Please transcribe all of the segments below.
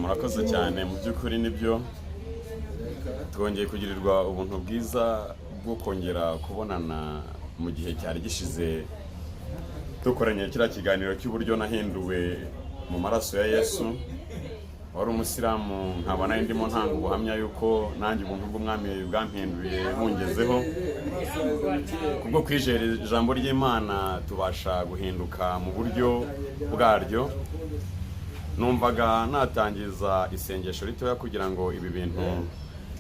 murakoze cyane mu by'ukuri nibyo twongeye kugirirwa ubuntu bwiza bwo kongera kubonana mu gihe cyari gishize dukoranye kiriya kiganiro cy'uburyo nahinduwe mu maraso ya Yesu. Wari umusiramu nkabona ndimo ntanga ubuhamya yuko nanjye ubuntu bw'Umwami bwampinduye bungezeho kubwo kwijera ijambo ry'Imana tubasha guhinduka mu buryo bwaryo. Numvaga natangiza isengesho ritoya kugira ngo ibi bintu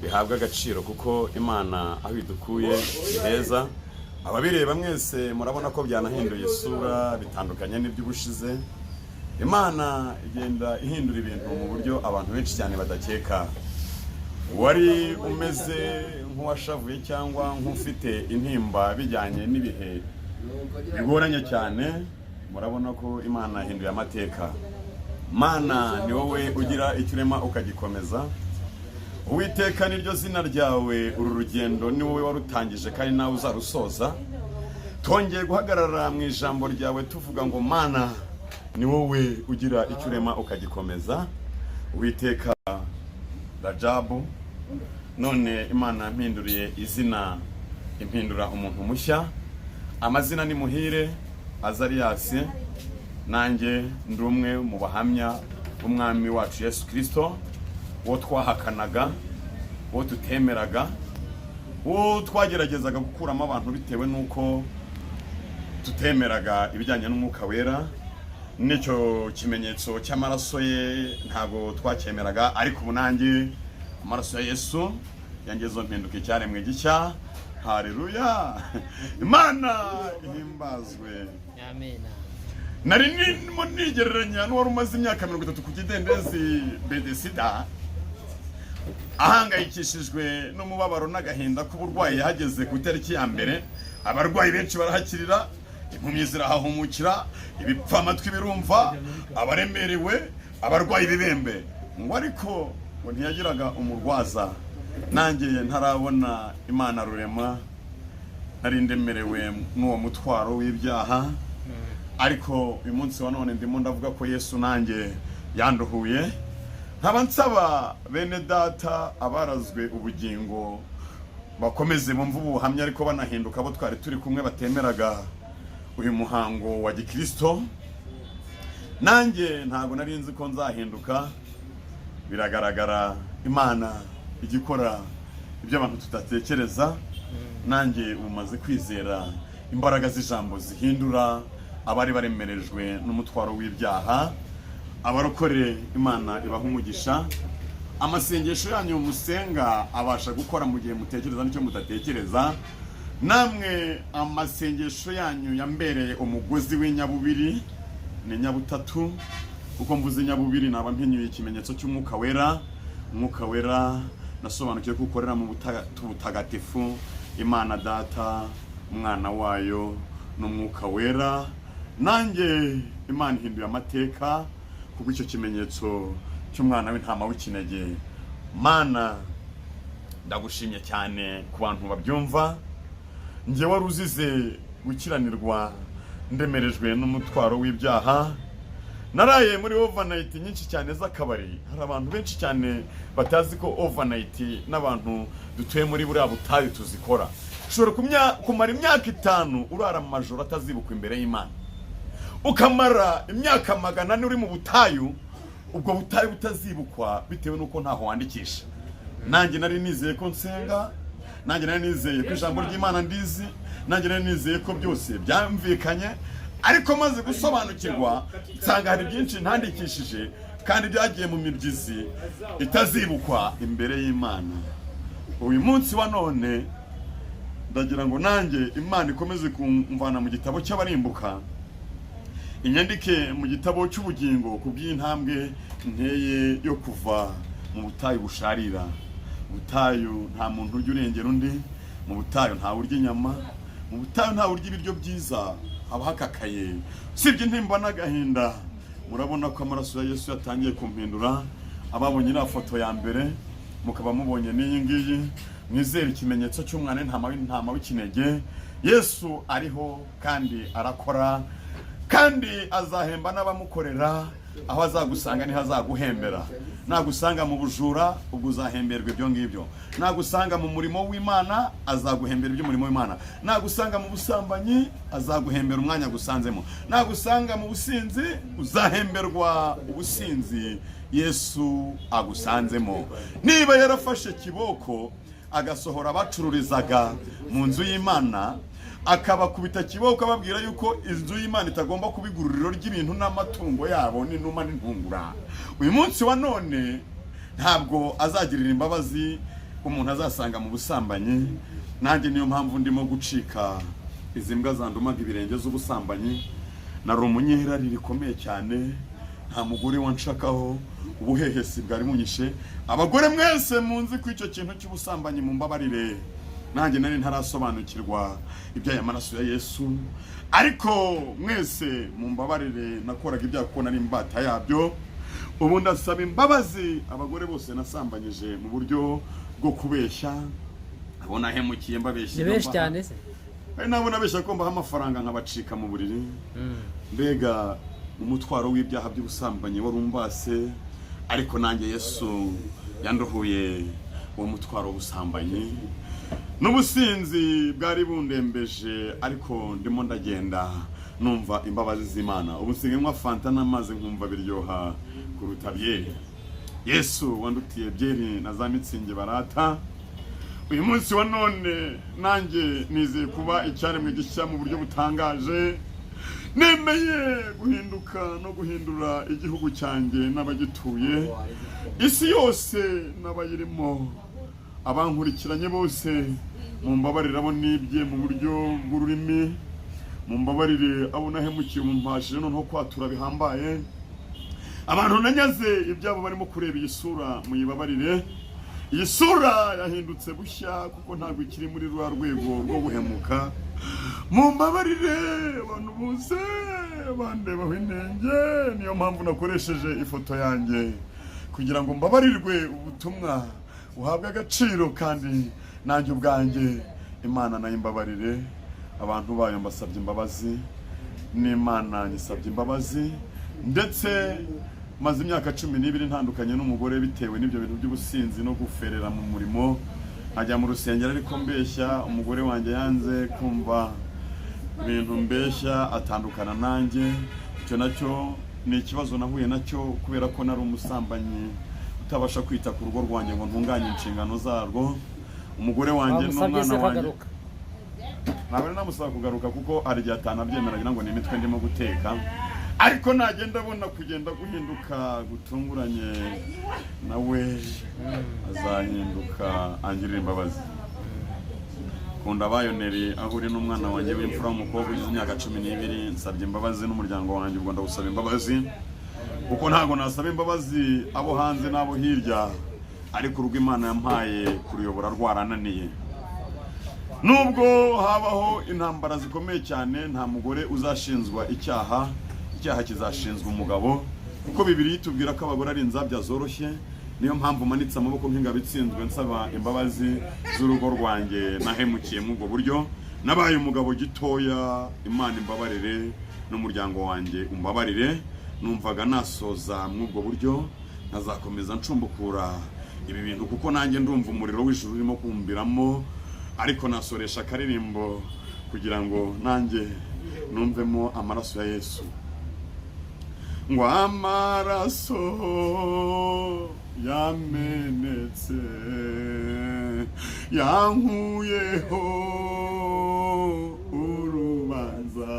bihabwe agaciro kuko Imana aho idukuye heza. Ababireba mwese murabona ko byanahinduye isura bitandukanye n'iby'ubushize. Imana igenda ihindura ibintu mu buryo abantu benshi cyane badakeka. Wari umeze nk'uwashavuye cyangwa nk'ufite intimba bijyanye n'ibihe bigoranye cyane, murabona ko Imana ihinduye amateka. Mana ni wowe ugira icyo urema ukagikomeza. Uwiteka niryo zina ryawe, uru rugendo ni wowe warutangije kandi nawe uzarusoza. Twongeye guhagarara mu ijambo ryawe tuvuga ngo Mana ni wowe ugira icyo urema ukagikomeza. Uwiteka Rajabu, none Imana mpinduriye izina, impindura umuntu mushya. Amazina ni Muhire Azariyasi, nanjye ndi umwe mu bahamya b'Umwami wacu Yesu Kristo, uwo twahakanaga, uwo tutemeraga, uwo twageragezaga gukuramo abantu bitewe n'uko tutemeraga ibijyanye n'Umwuka Wera. Nicyo kimenyetso cy'amaraso ye ntago twacyemeraga, ariko ubu nanjye amaraso ya Yesu yangezo mpinduka icyaremwe gishya. Haleluya! Imana ihimbazwe. Amen. Nari nimo nigereranya n'uwari umaze imyaka 30 ku kidendezi bedesida, ahangayikishijwe n'umubabaro n'agahinda k'uburwayi. Yahageze ku itariki ya mbere, abarwayi benshi barahakirira, impumyi zirahahumukira, ibipfa amatwi birumva, abaremerewe, abarwayi bibembe. Ngo ariko ngo ntiyagiraga umurwaza. Nanjye ntarabona Imana rurema, nari ndemerewe n'uwo mutwaro w'ibyaha. Ariko uyu munsi wa none ndimo ndavuga ko Yesu nanjye yanduhuye. Nkaba nsaba bene data abarazwe ubugingo bakomeze bumva ubuhamya ariko banahinduka, abo twari turi kumwe batemeraga uyu muhango wa gikristo. Nanjye ntago nari nzi ko nzahinduka. Biragaragara Imana igikora ibyo abantu tutatekereza. Nanjye umaze kwizera imbaraga z'ijambo zihindura abari baremerejwe n'umutwaro w'ibyaha. Abarokore Imana ibaha umugisha. Amasengesho yanyu musenga abasha gukora mu gihe mutekereza n'icyo mudatekereza. Namwe amasengesho yanyu yambereye umugozi w'inyabubiri ni nyabutatu, kuko mvuze nyabubiri naba mpenyuye ikimenyetso cy'Umwuka Wera. Umwuka Wera nasobanukiye ko ukorera mu butagatifu, Imana Data, Umwana wayo n'Umwuka Wera. Nanjye Imana ihinduye amateka kubwo icyo kimenyetso cy'umwana w'intama w'ikinege. Mana ndagushimye cyane ku bantu babyumva. Njye wari uzize gukiranirwa ndemerejwe n'umutwaro w'ibyaha. Naraye muri overnight nyinshi cyane z'akabari. Hari abantu benshi cyane batazi ko overnight n'abantu dutuye muri buriya butayu tuzikora. Ushobora kumara imyaka 5 urara mu majoro atazibukwa imbere y'Imana, ukamara imyaka 100 uri mu butayu, ubwo butayu butazibukwa bitewe nuko ntaho wandikisha. Nanjye nari nizeye ko nsenga, nanjye nari nizeye ko ijambo ry'Imana ndizi, nanjye nari nizeye ko byose byamvikanye, ariko maze gusobanukirwa nsanga hari byinshi ntandikishije kandi byagiye mu mibyizi itazibukwa imbere y'Imana. Uyu munsi wa none ndagira ngo nanjye Imana ikomeze kumvana mu gitabo cy'abarimbuka, inyandike mu gitabo cy'ubugingo kubw'intambwe nteye yo kuva mu butayu busharira. Butayu nta muntu ujya urengera undi, mu butayu nta urya inyama, mu butayu nta urya ibiryo byiza, haba hakakaye usibye intimba n'agahinda. Murabona ko amaraso ya Yesu yatangiye kumpindura. Ababonye iriya foto ya mbere mukaba mubonye n'iyi ngiyi, mwizere ikimenyetso cy'umwana w'intama w'ikinege. Yesu ariho kandi arakora, kandi azahemba n'abamukorera. Aho azagusanga niho azaguhembera. Nagusanga mu bujura, ubwo uzahemberwa ibyo ngibyo. Nagusanga mu murimo w'Imana, azaguhembera iby'umurimo w'Imana. Nagusanga mu busambanyi, azaguhembera umwanya agusanzemo. Nagusanga mu businzi, uzahemberwa ubusinzi Yesu agusanzemo. Niba yarafashe kiboko agasohora abacururizaga mu nzu y'Imana, akabakubita kiboko ababwira yuko inzu y'Imana itagomba kuba igururiro ry'ibintu n'amatungo yabo n'inuma n'intungura, uyu munsi wa none ntabwo azagirira imbabazi umuntu azasanga mu busambanyi. Nanjye niyo mpamvu ndimo gucika izi mbwa zandumaga ibirenge z'ubusambanyi. Nari umunyehirari rikomeye cyane, nta mugore wanshakaho, ubuhehesi bwari munyishe. Abagore mwese munzi ko icyo kintu cy'ubusambanyi mumbabarire, nanjye nari ntarasobanukirwa iby'aya maraso ya Yesu, ariko mwese mumbabarire nakoraga ibyaha kuko nari imbata yabyo. Ubu ndasaba imbabazi abagore bose nasambanyije mu buryo bwo kubeshya. Abo nahemukiye mbabeshya benshi cyane se, nabo nabeshya ko mbaha amafaranga nkabacika mu buriri. Mbega umutwaro w'ibyaha by'ubusambanyi warumbase, ariko nanjye Yesu yanduhuye uwo mutwaro w'ubusambanyi. N'ubusinzi bwari bundembeje, ariko ndimo ndagenda numva imbabazi z'Imana. Ubu nsigaye fanta n'amazi nkumva biryoha kuruta byeri. Yesu wandutiye byeri na za mitsingi barata. Uyu munsi wa none nanjye nizeye kuba icyaremwe gishya mu buryo butangaje. Nemeye guhinduka no guhindura igihugu cyanjye n'abagituye, isi yose n'abayirimo. Abankurikiranye bose mumbabarire abo nibye mu buryo bw'ururimi, mumbabarire abo nahemukiye mumpashije noneho kwatura bihambaye. Abantu nanyaze ibyabo barimo kureba iyi sura muyibabarire. Iyi sura yahindutse bushya kuko ntabwo ikiri muri rwa rwego rwo guhemuka. Mumbabarire abantu bose bandebaho inenge, niyo mpamvu nakoresheje ifoto yanjye kugira ngo mbabarirwe ubutumwa uhabwa agaciro, kandi nanjye ubwanjye Imana nayo imbabarire. Abantu bayo mbasabye imbabazi, n'Imana nyisabye imbabazi. Ndetse maze imyaka 12 ntandukanye n'umugore bitewe n'ibyo bintu by'ubusinzi no guferera mu murimo. Ajya mu rusengero ariko mbeshya, umugore wanjye yanze kumva ibintu mbeshya atandukana nanjye. Icyo nacyo ni ikibazo nahuye nacyo kubera ko nari umusambanyi utabasha kwita ku rugo rwanjye ngo ntunganye inshingano zarwo. Umugore wanjye n'umwana wanjye ntabwo namusaba kugaruka kuko hari igihe atanabyemeraga ngo ni imitwe ndimo guteka, ariko nagenda abona kugenda guhinduka gutunguranye nawe azahinduka angirira imbabazi. Kunda bayoneri aho uri n'umwana wanjye w'imfura w'umukobwa ugize imyaka 12, nsabye imbabazi n'umuryango wanjye. Ubwo ndagusaba imbabazi kuko ntago nasaba imbabazi abo hanze n'abo hirya, ariko urugo Imana yampaye kuruyobora rwarananiye. Nubwo habaho intambara zikomeye cyane, nta mugore uzashinzwa icyaha kizashinzwa umugabo, kuko Bibiliya itubwira ko abagore ari inzabya zoroshye. Niyo mpamvu manitse amaboko nk'ingabo itsinzwe nsaba imbabazi z'urugo rwanjye nahemukiye mu ubwo buryo. Nabaye umugabo gitoya, Imana imbabarire, n'umuryango wanjye umbabarire. Numvaga nasoza mu ubwo buryo, nazakomeza ncumbukura ibi bintu kuko nanjye ndumva umuriro w'ijuru urimo kumbiramo, ariko nasoresha akaririmbo kugira ngo nanjye numvemo amaraso ya Yesu. Ngo amaraso yamenetse yankuyeho urubanza,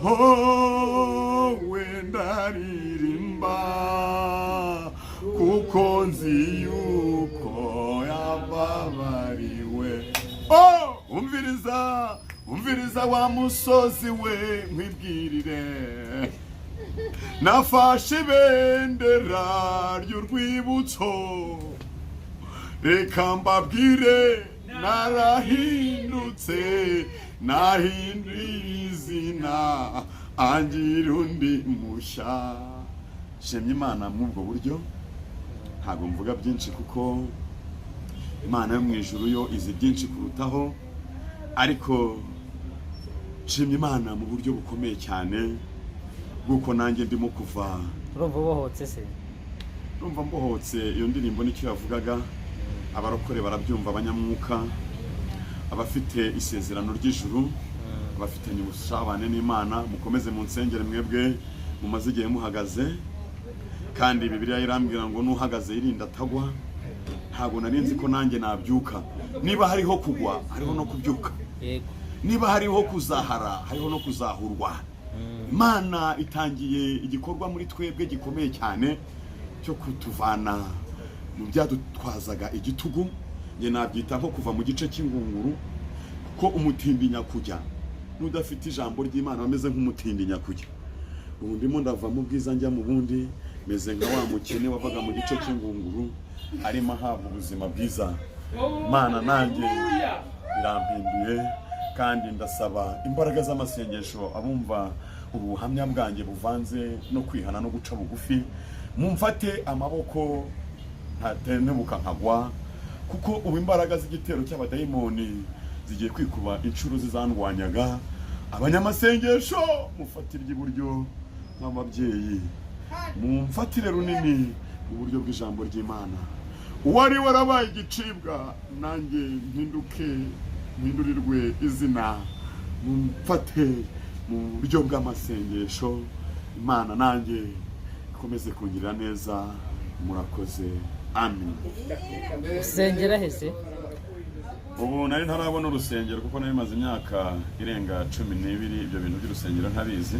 narabohowe ndaririmba kuko nzi yuko yababariwe. Umviriza wa musozi we nkwibwirire, nafashe ibendera ry'urwibutso, reka mbabwire narahindutse, nahinduye izina angira undi mushya. Shemye Imana muri ubwo buryo. Ntabwo mvuga byinshi kuko Imana yo mu ijuru yo izi byinshi kurutaho, ariko nshimye Imana mu buryo bukomeye cyane bw'uko nanjye ndimo kuva. Urumva ubohotse se? Urumva mbohotse. Iyo ndirimbo nicyo yavugaga, abarokore barabyumva, abanyamwuka, abafite isezerano ry'ijuru, abafitanye ubusabane n'Imana, mukomeze mu nsengero mwebwe mumaze igihe muhagaze, kandi Bibiliya irambwira ngo nuhagaze yirinda atagwa. Ntabwo narinzi ko nanjye nabyuka. Niba hariho kugwa hariho no kubyuka, niba hariho kuzahara hariho no kuzahurwa. Imana itangiye igikorwa muri twebwe gikomeye cyane cyo kutuvana mu byadutwazaga igitugu. Nge nabyita nko kuva mu gice cy'ingunguru, ko umutindi nyakujya n'udafite ijambo ry'Imana bameze nk'umutindi nyakujya. Ubu ndimo ndava mu bwiza njya mu bundi, meze nka wa mukene wavaga mu gice cy'ingunguru arimo ahabwa ubuzima bwiza. Imana nanjye irampinduye, kandi ndasaba imbaraga z'amasengesho abumva ubu buhamya bwanjye buvanze no kwihana no guca bugufi, mumfate amaboko ntatenebuka nkagwa, kuko ubu imbaraga z'igitero cy'abadayimoni zigiye kwikuba inshuro zizandwanyaga. Abanyamasengesho mufatire iburyo nk'ababyeyi, mumfatire runini mu buryo bw'ijambo ry'Imana. Uwari warabaye igicibwa nanjye mpindurirwe izina, mumfate mu buryo bw'amasengesho. Imana nanjye ikomeze kungirira neza. Murakoze. Amen. Usengera hese? Ubu nari ntarabona urusengero kuko nari maze imyaka irenga 12 ibyo bintu by'urusengero ntabizi,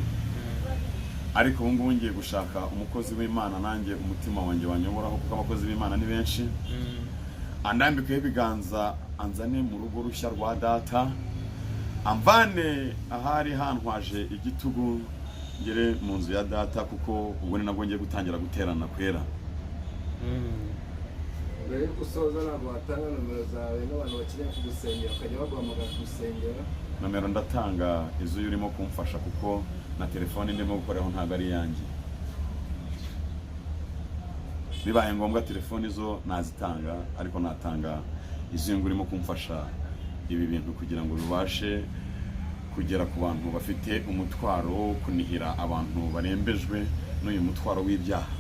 ariko ubu ngubu ngiye gushaka umukozi w'Imana nanjye umutima wanjye wanyoboraho, kuko abakozi b'Imana ni benshi. Andambikeho ibiganza, anzane mu rugo rushya rwa data, amvane ahari hantwaje igitugu, ngere mu nzu ya data, kuko ubwo ni nabwo ngiye gutangira guterana kwera. Mbere yo gusoza ntabwo watanga nomero zawe n'abantu bakeneye kugusengera bakajya baguhamagara kugusengera? Nomero ndatanga izo urimo kumfasha, kuko na telefone ndimo gukoraho ntabwo ari yanjye. Bibaye ngombwa telefone izo nazitanga, ariko natanga izo urimo kumfasha ibi bintu kugira ngo bibashe kugera ku bantu bafite umutwaro wo kunihira abantu barembejwe n'uyu mutwaro w'ibyaha.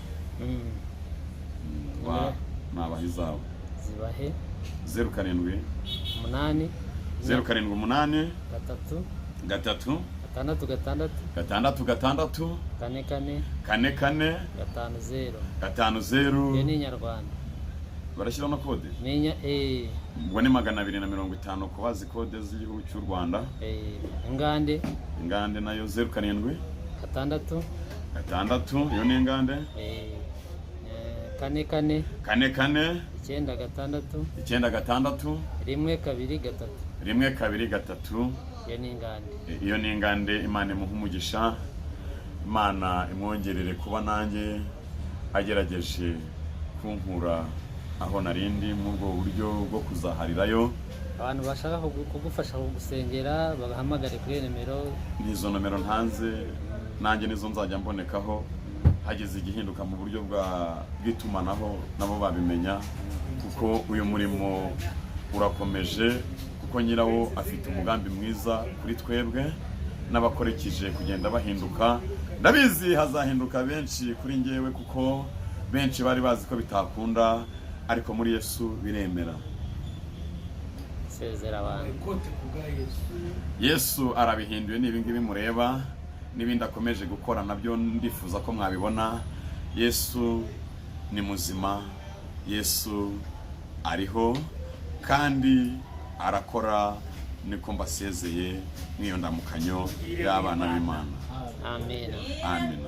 Nabaha izawe. Zibahe 07 8 078 3 6 6 4 50. Iyo ni Inyarwanda. Barashyiraho na kode? Ubwo ni 250 ku bazi kode z'igihugu cy'u Rwanda. Ingande nayo 07 6 iyo ni ingande. 4 9 9 6 1 2 3 iyo ni ingande. Imana imuha umugisha, Imana imwongerere kuba nanjye agerageje kunkura aho narindi mu bwo buryo bwo kuzaharirayo. Abantu bashaka kugufasha kugusengera bagahamagare kuri nimero. Nizo nomero ntanze nanjye nizo nzajya mbonekaho, hageze igihinduka mu buryo bw'itumanaho nabo babimenya, kuko uyu murimo urakomeje, kuko nyirawo afite umugambi mwiza kuri twebwe n'abakorekije kugenda bahinduka. Ndabizi hazahinduka benshi kuri njyewe, kuko benshi bari bazi ko bitakunda, ariko muri Yesu biremera. Sezera abantu. Yesu arabihinduye, nibi ngibi mureba n'ibindi akomeje gukora nabyo ndifuza ko mwabibona. Yesu ni muzima, Yesu ariho, kandi arakora. Niko mbasezeye mw'iyo ndamukanyo y'abana b'Imana. Amen. Amen.